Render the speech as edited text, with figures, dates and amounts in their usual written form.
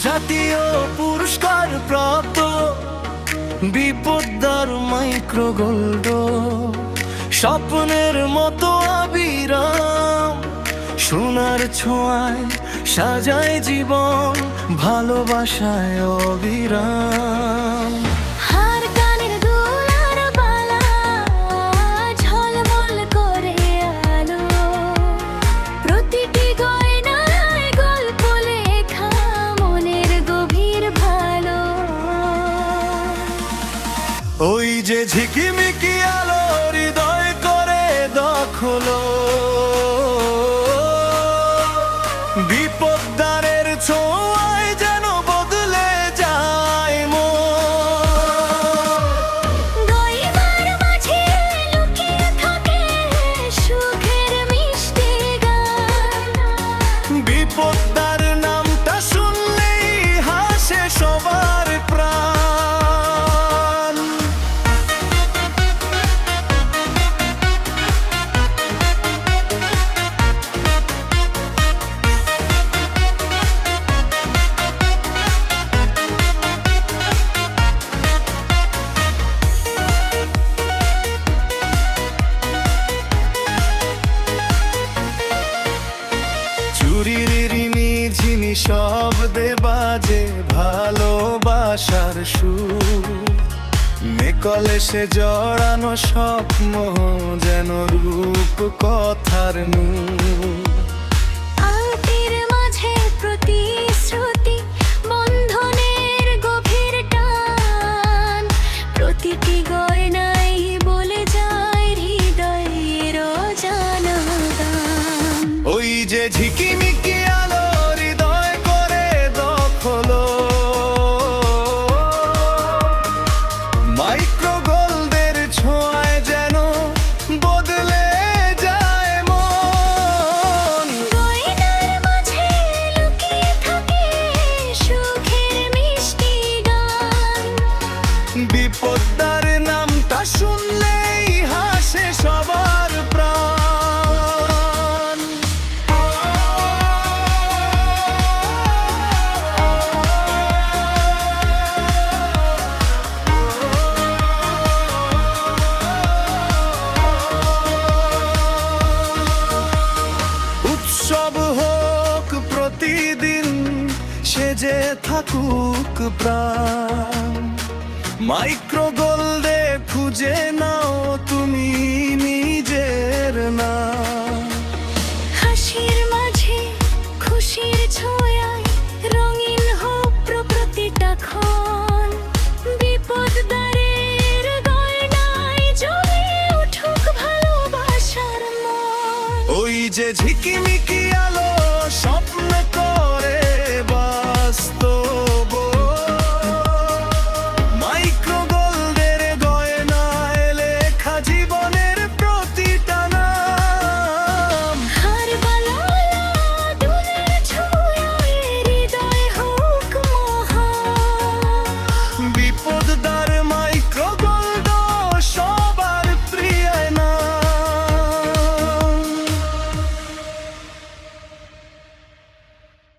জাতীয় পুরস্কার প্রাপ্ত বিপদ্দার মাইক্রো গোল্ড, স্বপ্নের মতো অবিরাম, সোনার ছোঁয়ায় সাজায় জীবন, ভালোবাসায় অবিরাম। হার কানের দুলার বালা ঝলমল করে আলো, প্রতিটি গয়নায় গল্প লেখা মনের গভীর ভালো। ওই যে ঝিকিমিকি আলো হৃদয় করে দখল, বিপদ্দারের ছোঁয়ায় যেন বদলে যায় মন। গয়নার মাঝে লুকিয়ে থাকে সুখের মিষ্টি গান, বিপদ্দার নামটা শুনলেই হাসে সবার প্রাণ। চুরির ঝিনি শব্দে বাজে ভালোবাসার সুর, নেকলেসে জড়ানো স্বপ্ন যেন রূপ কথার নূর। আলতির মাঝে প্রতিশ্রুতি বন্ধনের গভীর টান, প্রতিটি গয়নাই বলে যায় হৃদয়ের অজানা গান। ওই যে ঝিকিমিকি আলো হৃদয় করে দখল, মাইক্রো গোল্ডের ছোঁয়ায় যেন বদলে যায় মন। গয়নার মাঝে লুকিয়ে থাকে সুখের মিষ্টি গান, বিপদ্দার নামটা শুনলেই হাসে সবার প্রাণ। উৎসব হোক প্রতিদিন, সেজে থাকুক প্রাণ, মাইক্রো গোল্ডে খুঁজে নাও তুমি নিজের নাম। হাসির মাঝে খুশির ছোঁয়ায় রঙিন হোক প্রতিটা ক্ষণ, বিপদদারের গয়নায় জমে উঠুক ভালোবাসার মন। ওই যে ঝিকিমিকি